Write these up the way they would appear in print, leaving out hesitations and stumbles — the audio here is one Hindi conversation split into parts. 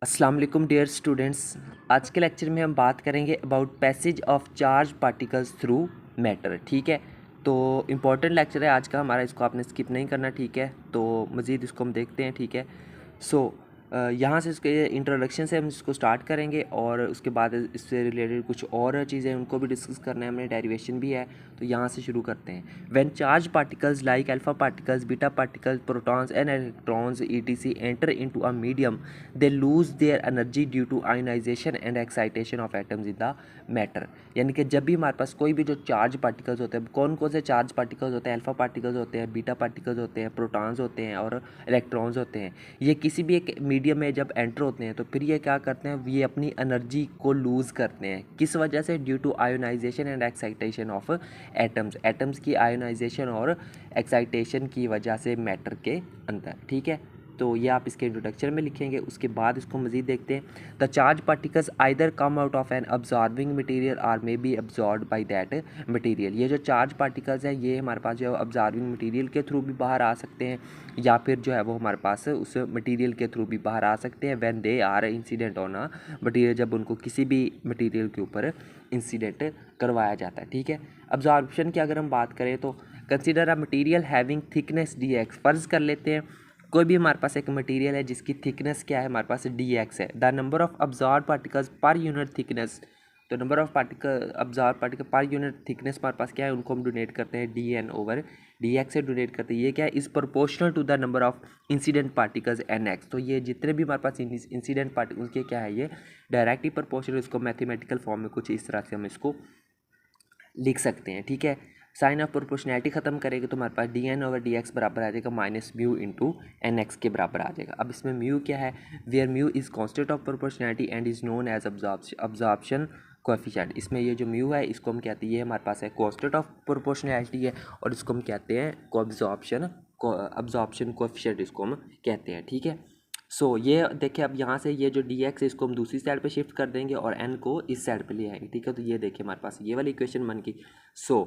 अस्सलाम वालेकुम डियर स्टूडेंट्स। आज के लेक्चर में हम बात करेंगे about passage of charge particles through matter. ठीक है, तो इम्पॉर्टेंट लेक्चर है आज का हमारा, इसको आपने स्किप नहीं करना। ठीक है, तो मज़ीद इसको हम देखते हैं। ठीक है, सो यहाँ से इसके इंट्रोडक्शन से हम इसको स्टार्ट करेंगे और उसके बाद इससे रिलेटेड कुछ और चीज़ें उनको भी डिस्कस करना है हमने, डेरिवेशन भी है। तो यहाँ से शुरू करते हैं। When charge particles like alpha particles, beta particles, protons and electrons ETC enter into a medium, they lose their energy due to ionisation and excitation of atoms in the matter. यानी कि जब भी हमारे पास कोई भी जो चार्ज पार्टिकल्स होते हैं, कौन कौन से चार्ज पार्टिकल्स होते हैं, अल्फा पार्टिकल्स होते हैं, बीटा पार्टिकल्स होते हैं, प्रोटॉन्स होते हैं और इलेक्ट्रॉन्स होते हैं, ये किसी भी एक मीडियम में जब एंटर होते हैं तो फिर ये क्या करते हैं, ये अपनी एनर्जी को लूज़ करते हैं। किस वजह से? Due to ionisation and excitation of atoms की आयोनाइजेशन और एक्साइटेशन की वजह से मैटर के अंदर। ठीक है, तो ये आप इसके इंट्रोडक्शन में लिखेंगे, उसके बाद इसको मज़ीद देखते हैं। The charge particles either come out of an absorbing material or may be absorb by that material. ये जो चार्ज पार्टिकल्स है ये हमारे पास जो है अब्जॉर्बिंग मटेरियल के थ्रू भी बाहर आ सकते हैं, या फिर जो है वो हमारे पास उस मटेरियल के थ्रू भी बाहर आ सकते हैं। When they are incident on a material, जब उनको किसी भी मटेरियल के ऊपर इंसिडेंट करवाया जाता है। ठीक है, अब्जॉर्प्शन की अगर हम बात करें तो consider a material having thickness D x. फ़र्ज़ कर लेते हैं कोई भी हमारे पास एक मटेरियल है जिसकी थिकनेस क्या है, हमारे पास डी एक्स है। The number of absorb particles per unit thickness, तो number of absorb particle per unit thickness हमारे पास क्या है, उनको हम डोनेट करते हैं D N over D X से डोनेट करते हैं। ये क्या है, is proportional to the number of incident particles N X. तो ये जितने भी हमारे पास इंसिडेंट पार्टिकल्स के क्या है, ये डायरेक्टली प्रोपोर्शनल। इसको मैथमेटिकल फॉर्म में कुछ इस तरह से हम इसको लिख सकते हैं। ठीक है, साइन ऑफ प्रोपोर्शनैलिटी ख़त्म करेंगे तो हमारे पास D N over D X बराबर आ जाएगा minus mu into N X के बराबर आ जाएगा। अब इसमें म्यू क्या है, where mu is constant of proportionality and is known as absorption coefficient. इसमें ये जो म्यू है इसको हम कहते हैं, ये हमारे पास है कॉन्स्टेंट ऑफ प्रोपोर्शनैलिटी है, और इसको हम कहते हैं अब्जॉर्प्शन कोएफिशिएंट इसको हम कहते हैं। ठीक है, सो ये देखिए, अब यहाँ से ये जो डी एक्स है इसको हम दूसरी साइड पे शिफ्ट कर देंगे और एन को इस साइड पे ले आएंगे। ठीक है, तो ये देखिए हमारे पास ये वाली इक्वेशन बन गई। सो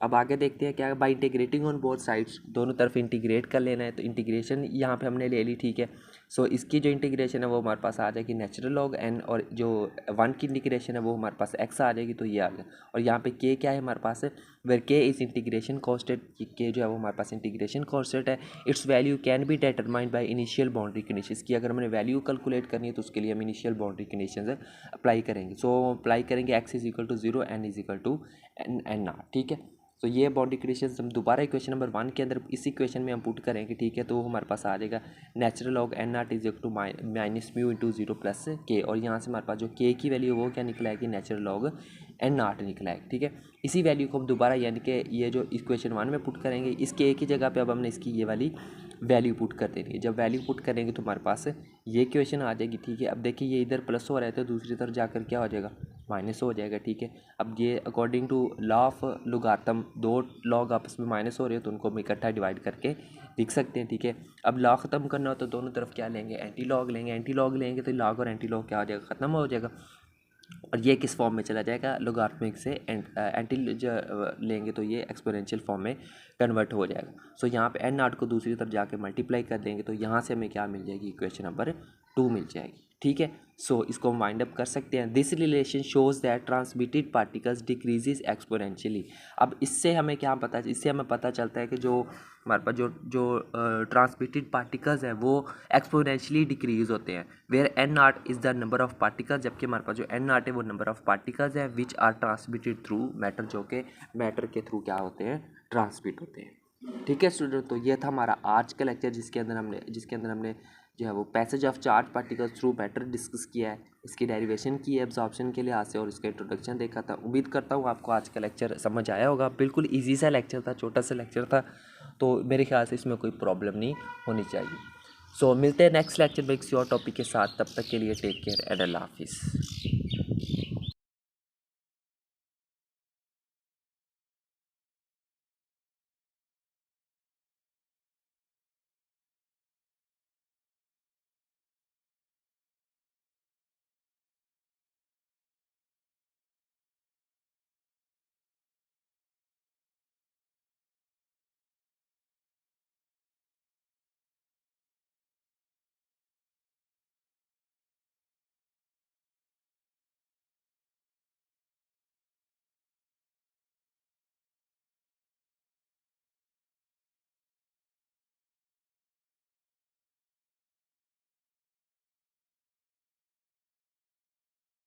अब आगे देखते हैं क्या, by integrating on both sides, दोनों तरफ इंटीग्रेट कर लेना है। तो इंटीग्रेशन यहाँ पे हमने ले ली। ठीक है, सो इसकी जो इंटीग्रेशन है वो हमारे पास आ जाएगी नेचुरल लॉग एन, और जो वन की इंटीग्रेशन है वो हमारे पास एक्स आ जाएगी, तो ये आ गया। और यहाँ पे के क्या है हमारे पास, वेर के इस इंटीग्रेशन कॉन्स्टेंट, के जो है वो हमारे पास इंटीग्रेशन कॉन्स्टेंट है। It's value can be determined by initial boundary conditions की। अगर हमने वैल्यू कैलकुलेट करनी है तो उसके लिए हम इनिशियल बाउंड्री कंडीशंस अप्लाई करेंगे। सो अप्लाई करेंगे x is equal to 0, N is equal to N R. ठीक है, तो ये बाउंड्री कंडीशंस हम दोबारा इक्वेशन नंबर 1 के अंदर इस इक्वेशन में हम पुट करेंगे। ठीक है, तो हमारे पास आ जाएगा natural log N not is equal to minus mu into 0 plus K, और यहाँ से हमारे पास जो के की वैल्यू वो क्या निकला है कि नेचुरल लॉग एन नॉट निकला है। ठीक है, इसी वैल्यू को हम दोबारा यानी कि ये जो इक्वेशन 1 में पुट करेंगे, इस के की जगह पे अब हमने इसकी ये वाली वैल्यू पुट कर देनी है। जब वैल्यू पुट करेंगे तो हमारे पास ये इक्वेशन आ जाएगी। ठीक है, अब देखिए ये इधर प्लस हो रहा है तो दूसरी तरफ जाकर क्या हो जाएगा, माइनस हो जाएगा। ठीक है, अब ये according to law of logarithm, दो लॉग आपस में माइनस हो रहे हो तो उनको हम इकट्ठा डिवाइड करके लिख सकते हैं। ठीक है, अब लॉ ख़त्म करना हो तो दोनों तरफ क्या लेंगे, एंटी लॉग लेंगे। एंटी लॉग लेंगे तो लॉग और एंटी लॉग क्या हो जाएगा, ख़त्म हो जाएगा, और ये किस फॉर्म में चला जाएगा, लोगारिथमिक से एंटी लेंगे तो ये एक्सपोनेंशियल फॉर्म में कन्वर्ट हो जाएगा। सो यहाँ पे एन नॉट को दूसरी तरफ जाके मल्टीप्लाई कर देंगे तो यहाँ से हमें क्या मिल जाएगी, इक्वेशन नंबर 2 मिल जाएगी। ठीक है, सो इसको हम वाइंड अप कर सकते हैं। This relation shows that transmitted particles decreases exponentially. अब इससे हमें क्या पता, इससे हमें पता चलता है कि जो हमारे पास जो ट्रांसमिटेड पार्टिकल्स हैं वो एक्सपोनेंशियली डिक्रीज होते हैं। Where N not is the number of particles, जबकि हमारे पास जो एन नॉट है वो नंबर ऑफ पार्टिकल्स है which are transmitted through matter, जो कि मैटर के थ्रू क्या होते हैं, ट्रांसमिट होते हैं। ठीक है स्टूडेंट, तो ये था हमारा आज का लेक्चर जिसके अंदर हमने जो है वो passage of charge particles through matter discuss किया है, इसकी डेरिवेशन की है एब्जॉर्प्शन के लिहाज से, और इसका इंट्रोडक्शन देखा था। उम्मीद करता हूँ आपको आज का लेक्चर समझ आया होगा। बिल्कुल इजी सा लेक्चर था, छोटा सा लेक्चर था, तो मेरे ख्याल से इसमें कोई प्रॉब्लम नहीं होनी चाहिए। सो मिलते हैं नेक्स्ट लेक्चर में किसी और टॉपिक के साथ, तब तक के लिए टेक केयर एंड अल्लाह हाफिज़।